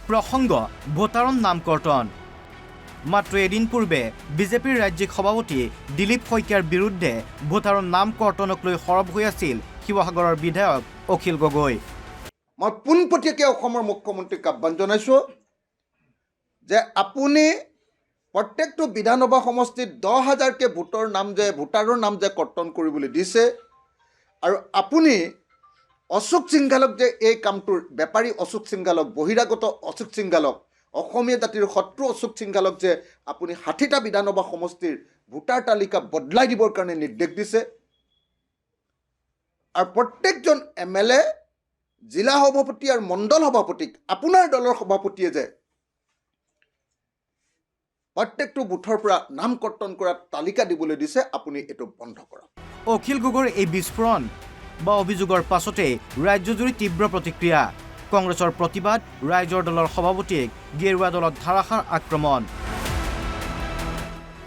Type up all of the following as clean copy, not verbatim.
প্ৰসংগ ভোটাৰৰ নাম কৰ্তন মাত্ৰ এদিন পূৰ্বে বিজেপিৰ ৰাজ্যিক সভাপতি দিলীপ শইকীয়াৰ বিৰুদ্ধে ভোটাৰৰ নাম কৰ্তনক লৈ সৰব হৈ আছিল শিৱসাগৰৰ বিধায়ক অখিল গগৈ। মই পোনপটীয়াকৈ অসমৰ মুখ্যমন্ত্ৰীক আহ্বান জনাইছোঁ যে আপুনি প্ৰত্যেকটো বিধানসভা সমষ্টিত 10,000কে ভোটাৰৰ নাম যে কৰ্তন কৰিবলৈ দিছে আৰু আপুনি অশোক সিংঘালক যে এই কামটোৰ বেপাৰী অশোক সিংঘালক বহিৰাগত অশোক সিংঘালক অসমীয়া জাতিৰ শত্ৰু অশোক সিংঘালক যে আপুনি 60টা বিধানসভা সমষ্টিৰ ভোটাৰ তালিকা বদলাই দিবৰ কাৰণে নিৰ্দেশ দিছে আৰু প্ৰত্যেকজন MLA জিলা সভাপতি আৰু মণ্ডল সভাপতিক আপোনাৰ দলৰ সভাপতিয়ে যে প্ৰত্যেকটো বুথৰ পৰা নাম কৰ্তন কৰা তালিকা দিবলৈ দিছে আপুনি এইটো বন্ধ কৰক। অখিল গগৈৰ এই বিস্ফোৰণ বা অভিযোগৰ পাছতে ৰাজ্যজুৰি তীব্ৰ প্ৰতিক্ৰিয়া। কংগ্ৰেছৰ প্ৰতিবাদ, ৰাইজৰ দলৰ সভাপতিক গেৰুৱা দলত ধাৰাসাৰ আক্ৰমণ।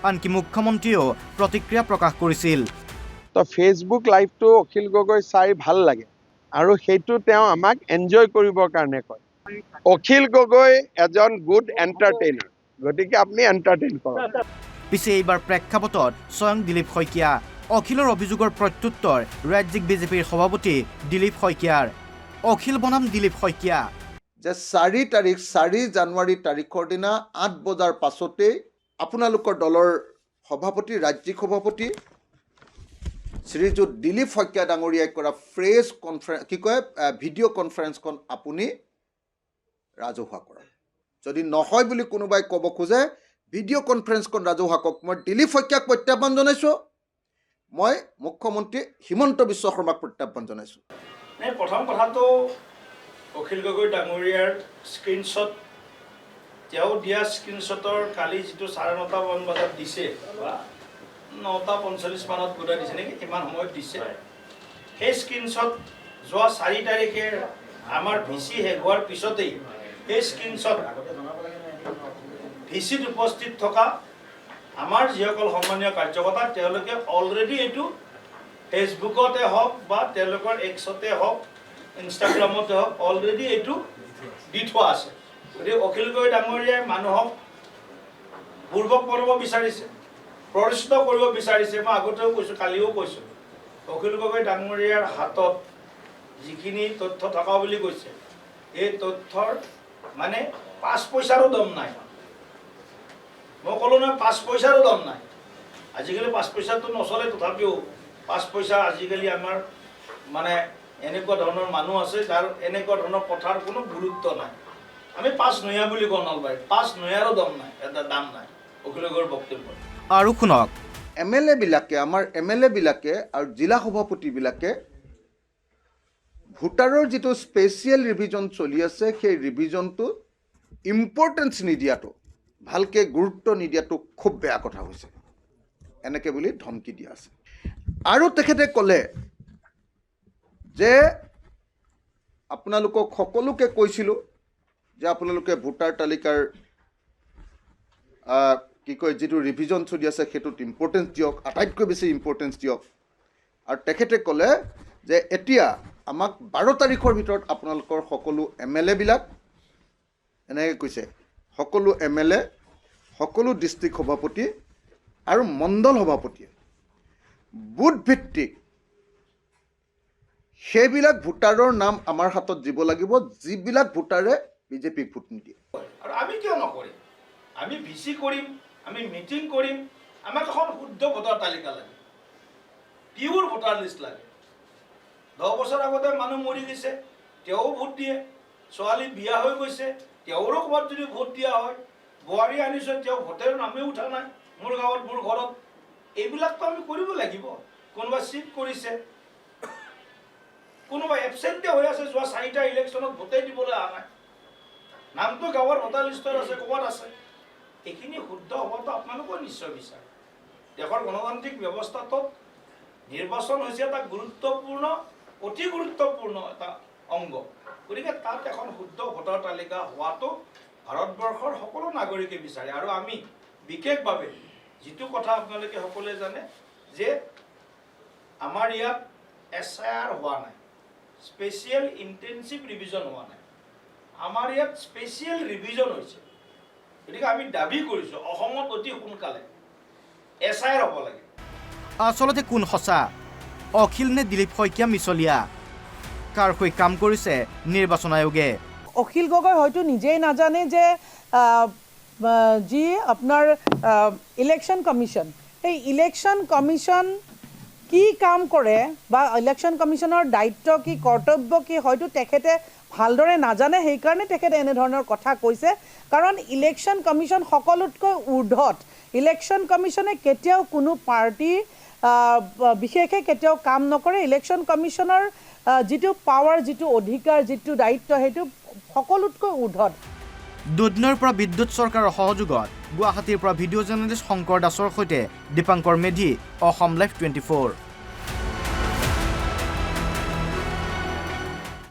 আনকি মুখ্যমন্ত্ৰীয়েও প্ৰতিক্ৰিয়া প্ৰকাশ কৰিছিল। তো ফেচবুক লাইভটো অখিল গগৈ চাই ভাল লাগে আৰু সেইটো তেওঁ আমাক এনজয় কৰিবৰ কাৰণে কয়। অখিল গগৈ এজন গুড এণ্টাৰটেইনাৰ, গতিকে আপুনি এণ্টাৰটেইন কৰক। পিছে এইবাৰ প্ৰেক্ষাপটত স্বয়ং দিলীপ শইকীয়া। অখিলৰ অভিযোগৰ প্ৰত্যুত্তৰ ৰাজ্যিক বিজেপিৰ সভাপতি দিলীপ শইকীয়াৰ। অখিল বনাম দিলীপ শইকীয়া যে 4 জানুৱাৰী তাৰিখৰ দিনা 8 বজাৰ পাছতেই আপোনালোকৰ দলৰ সভাপতি ৰাজ্যিক সভাপতি শ্ৰীযুত দিলীপ শইকীয়া ডাঙৰীয়াই কৰা প্ৰেছ কনফাৰেন্স ভিডিঅ' কনফাৰেন্সখন আপুনি ৰাজহুৱা কৰক। যদি নহয় বুলি কোনোবাই ক'ব খোজে ভিডিঅ' কনফাৰেন্সখন ৰাজহুৱা কৰক। মই দিলীপ শইকীয়াক প্ৰত্যাহ্বান জনাইছোঁ, মই মুখ্যমন্ত্ৰী হিমন্ত বিশ্ব শৰ্মাক প্ৰত্যাহ্বান জনাইছোঁ। প্ৰথম কথাটো অখিল গগৈ ডাঙৰীয়াৰ স্ক্ৰীনশ্বট, তেওঁ দিয়া স্ক্ৰীনশ্বটৰ কালি যিটো 9:30 বজাত দিছে বা 9:45 মানত গোটাই দিছে নেকি, ইমান সময়ত দিছে। সেই স্ক্ৰীনশ্বট যোৱা 4 তাৰিখে আমাৰ VC শেষ হোৱাৰ পিছতেই সেই স্ক্ৰীনশ্বট VCত উপস্থিত থকা আমাৰ যিসকল সন্মানীয় কাৰ্যকৰ্তা তেওঁলোকে অলৰেডি এইটো ফেচবুকতে হওক বা তেওঁলোকৰ এক্সতে হওক ইনষ্টাগ্ৰামতে হওক অলৰেডি এইটো দি থোৱা আছে। গতিকে অখিল গগৈ ডাঙৰীয়াই মানুহক পূৰ্বক কৰিব বিচাৰিছে, প্ৰৰোচিত কৰিব বিচাৰিছে। মই আগতেও কৈছোঁ, কালিও কৈছোঁ, অখিল গগৈ ডাঙৰীয়াৰ হাতত যিখিনি তথ্য থকা বুলি কৈছে এই তথ্যৰ মানে 5 পইচাৰো দম নাই। মই ক'লোঁ নহয় 5 পইচাৰো দম নাই। আজিকালি 5 পইচাটো নচলে, তথাপিও 5 পইচা আজিকালি আমাৰ মানে এনেকুৱা ধৰণৰ মানুহ আছে যাৰ এনেকুৱা ধৰণৰ কথাৰ কোনো গুৰুত্ব নাই। আমি 5 নয়া বুলি কওঁ নলবাৰীত, 5 নয়াৰো দম নাই, এটা দাম নাই অখিল গগৈৰ বক্তব্য। আৰু শুনক, আমাৰ MLA বিলাকে আৰু জিলা সভাপতিবিলাকে ভোটাৰৰ যিটো স্পেচিয়েল ৰিভিজন চলি আছে সেই ৰিভিজনটো ইম্পৰ্টেঞ্চ নিদিয়াটো, ভালকৈ গুৰুত্ব নিদিয়াটো খুব বেয়া কথা হৈছে, এনেকৈ বুলি ধমকি দিয়া আছে। আৰু তেখেতে ক'লে যে আপোনালোকক সকলোকে কৈছিলোঁ যে আপোনালোকে ভোটাৰ তালিকাৰ যিটো ৰিভিজন চলি আছে সেইটোত ইম্পৰ্টেঞ্চ দিয়ক, আটাইতকৈ বেছি ইম্পৰ্টেঞ্চ দিয়ক। আৰু তেখেতে ক'লে যে এতিয়া আমাক 12 তাৰিখৰ ভিতৰত আপোনালোকৰ সকলো MLA বিলাক, এনেকৈ কৈছে, সকলো MLA, সকলো ডিষ্ট্ৰিক্ট সভাপতি আৰু মণ্ডল সভাপতিয়ে বুথ ভিত্তিক সেইবিলাক ভোটাৰৰ নাম আমাৰ হাতত দিব লাগিব যিবিলাক ভোটাৰে বিজেপিক ভোট নিদিয়ে। আৰু আমি কিয় নকৰিম? আমি VC কৰিম, আমি মিটিং কৰিম, আমাক এখন শুদ্ধ ভোটাৰ তালিকা লাগে, পিয়ৰ ভোটাৰ লিষ্ট লাগে। 10 বছৰ আগতে মানুহ মৰি গৈছে, তেওঁ ভোট দিয়ে। ছোৱালী বিয়া হৈ গৈছে, তেওঁৰো ক'ৰবাত যদি ভোট দিয়া হয়। বোৱাৰী আনিছে, তেওঁ ভোটৰ নামেই উঠা নাই মোৰ গাঁৱত, মোৰ ঘৰত। এইবিলাকতো আমি কৰিব লাগিব। কোনোবা চিট কৰিছে, কোনোবা এবচেণ্টে হৈ আছে, যোৱা 4টা ইলেকশ্যনত ভোটেই দিবলৈ অহা নাই, নামটো গাঁৱৰ ভোটাৰ লিষ্টত আছে, ক'ৰবাত আছে। এইখিনি শুদ্ধ হোৱাটো আপোনালোকেও নিশ্চয় বিচাৰে। দেশৰ গণতান্ত্ৰিক ব্যৱস্থাটোত নিৰ্বাচন হৈছে এটা গুৰুত্বপূৰ্ণ, অতি গুৰুত্বপূৰ্ণ এটা অংগ। গতিকে তাত এখন শুদ্ধ ভোটাৰ তালিকা হোৱাটো ভাৰতবৰ্ষৰ সকলো নাগৰিকে বিচাৰে। আৰু আমি বিশেষভাৱে যিটো কথা আপোনালোকে সকলোৱে জানে যে আমাৰ ইয়াত SIR হোৱা নাই, স্পেচিয়েল ইণ্টেনচিভ ৰিভিজন হোৱা নাই। আমাৰ ইয়াত স্পেচিয়েল ৰিভিজন হৈছে গতিকে আমি দাবী কৰিছোঁ অসমত অতি সোনকালে SIR হ'ব লাগে আচলতে কোন সঁচা অখিল নে দিলীপ শইকীয়া মিছলীয়া কাৰ হৈ কাম কৰিছে নিৰ্বাচন আয়োগে অখিল গগৈ হয়তো নিজেই নাজানে যে যি আপোনাৰ ইলেকশ্যন কমিশ্যন এই ইলেকশ্যন কমিশ্যন কি কাম কৰে বা ইলেকশ্যন কমিশ্যনৰ দায়িত্ব কি কৰ্তব্য কি হয়তো তেখেতে ভালদৰে নাজানে সেইকাৰণে তেখেতে এনেধৰণৰ কথা কৈছে কাৰণ ইলেকশ্যন কমিশ্যন সকলোতকৈ ঊৰ্ধত ইলেকশ্যন কমিশ্যনে কেতিয়াও কোনো পাৰ্টি বিশেষে কেতিয়াও কাম নকৰে ইলেকশ্যন কমিশ্যনৰ যিটো পাৱাৰ যিটো অধিকাৰ যিটো দায়িত্ব সেইটো সকলোতকৈ ঊৰ্ধত দুধনৈৰ পৰা বিদ্যুৎ চৰকাৰৰ সহযোগত গুৱাহাটীৰ পৰা ভিডিঅ' জাৰ্নেলিষ্ট শংকৰ দাসৰ সৈতে দীপাংকৰ মেধি অসম লাইভ 24